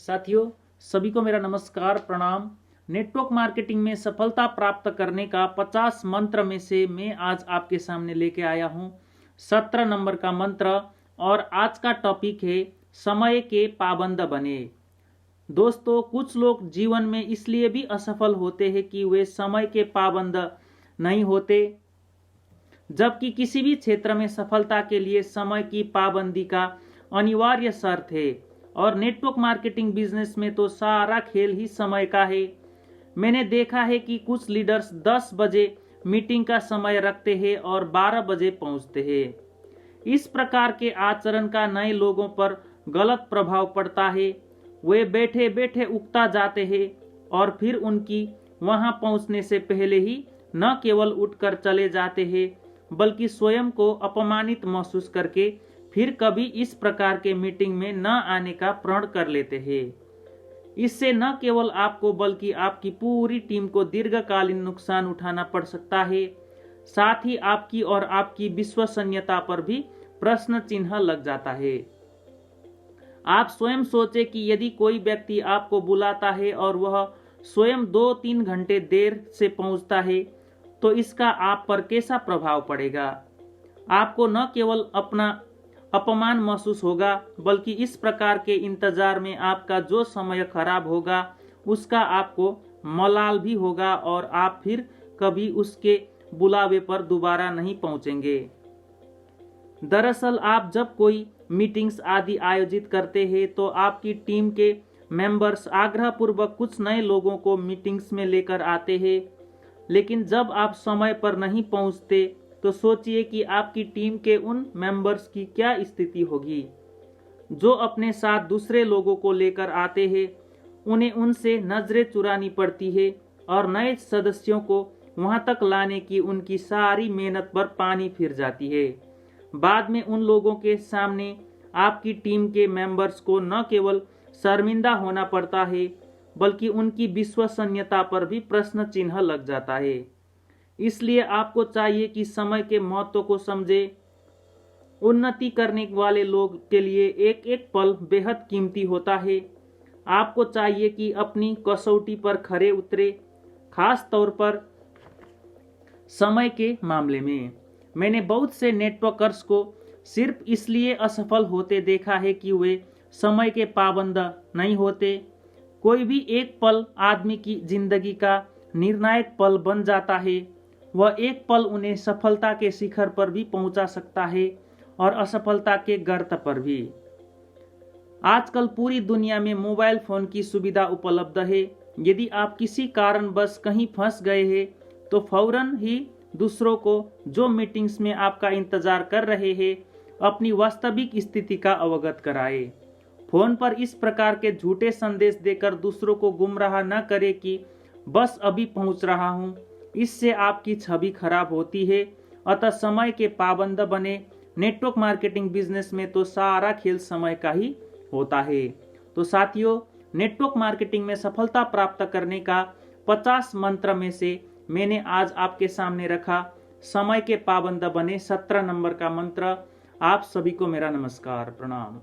साथियों, सभी को मेरा नमस्कार प्रणाम। नेटवर्क मार्केटिंग में सफलता प्राप्त करने का 50 मंत्र में से मैं आज आपके सामने लेके आया हूं 17 नंबर का मंत्र। और आज का टॉपिक है समय के पाबंद बने। दोस्तों, कुछ लोग जीवन में इसलिए भी असफल होते हैं कि वे समय के पाबंद नहीं होते, जबकि किसी भी क्षेत्र में सफलता के लिए समय की पाबंदी का अनिवार्य शर्त है। और नेटवर्क मार्केटिंग बिजनेस में तो सारा खेल ही समय का है। मैंने देखा है कि कुछ लीडर्स 10 बजे मीटिंग का समय रखते हैं और 12 बजे पहुंचते हैं। इस प्रकार के आचरण का नए लोगों पर गलत प्रभाव पड़ता है। वे बैठे बैठे उकता जाते हैं और फिर उनकी वहां पहुंचने से पहले ही न केवल उठकर चले जाते हैं, बल्कि स्वयं को अपमानित महसूस करके फिर कभी इस प्रकार के मीटिंग में न आने का प्रण कर लेते हैं। इससे न केवल आपको बल्कि आपकी पूरी टीम को दीर्घकालीन नुकसान उठाना पड़ सकता है। साथ ही आपकी और आपकी विश्वसनीयता पर भी प्रश्न चिन्ह लग जाता है। आप स्वयं सोचें कि यदि कोई व्यक्ति आपको बुलाता है और वह स्वयं 2-3 घंटे देर से पहुंचता है, तो इसका आप पर कैसा प्रभाव पड़ेगा। आपको न केवल अपना अपमान महसूस होगा, बल्कि इस प्रकार के इंतजार में आपका जो समय खराब होगा उसका आपको मलाल भी होगा और आप फिर कभी उसके बुलावे पर दोबारा नहीं पहुंचेंगे। दरअसल आप जब कोई मीटिंग्स आदि आयोजित करते हैं तो आपकी टीम के मेंबर्स आग्रहपूर्वक कुछ नए लोगों को मीटिंग्स में लेकर आते हैं, लेकिन जब आप समय पर नहीं पहुंचते तो सोचिए कि आपकी टीम के उन मेंबर्स की क्या स्थिति होगी जो अपने साथ दूसरे लोगों को लेकर आते हैं। उन्हें उनसे नजरें चुरानी पड़ती है और नए सदस्यों को वहां तक लाने की उनकी सारी मेहनत पर पानी फिर जाती है। बाद में उन लोगों के सामने आपकी टीम के मेंबर्स को न केवल शर्मिंदा होना पड़ता है, बल्कि उनकी विश्वसनीयता पर भी प्रश्न चिन्ह लग जाता है। इसलिए आपको चाहिए कि समय के महत्व को समझे। उन्नति करने वाले लोग के लिए एक एक पल बेहद कीमती होता है। आपको चाहिए कि अपनी कसौटी पर खरे उतरे, खास तौर पर समय के मामले में। मैंने बहुत से नेटवर्कर्स को सिर्फ इसलिए असफल होते देखा है कि वे समय के पाबंद नहीं होते। कोई भी एक पल आदमी की जिंदगी का निर्णायक पल बन जाता है। वह एक पल उन्हें सफलता के शिखर पर भी पहुंचा सकता है और असफलता के गर्त पर भी। आजकल पूरी दुनिया में मोबाइल फोन की सुविधा उपलब्ध है। यदि आप किसी कारणवश कहीं फंस गए हैं तो फौरन ही दूसरों को जो मीटिंग्स में आपका इंतजार कर रहे हैं अपनी वास्तविक स्थिति का अवगत कराएं। फोन पर इस प्रकार के झूठे संदेश देकर दूसरों को गुमराह न करें कि बस अभी पहुंच रहा हूं। इससे आपकी छवि खराब होती है। अतः समय के पाबंद बने। नेटवर्क मार्केटिंग बिजनेस में तो सारा खेल समय का ही होता है। तो साथियों, नेटवर्क मार्केटिंग में सफलता प्राप्त करने का 50 मंत्र में से मैंने आज आपके सामने रखा समय के पाबंद बने 17 नंबर का मंत्र। आप सभी को मेरा नमस्कार प्रणाम।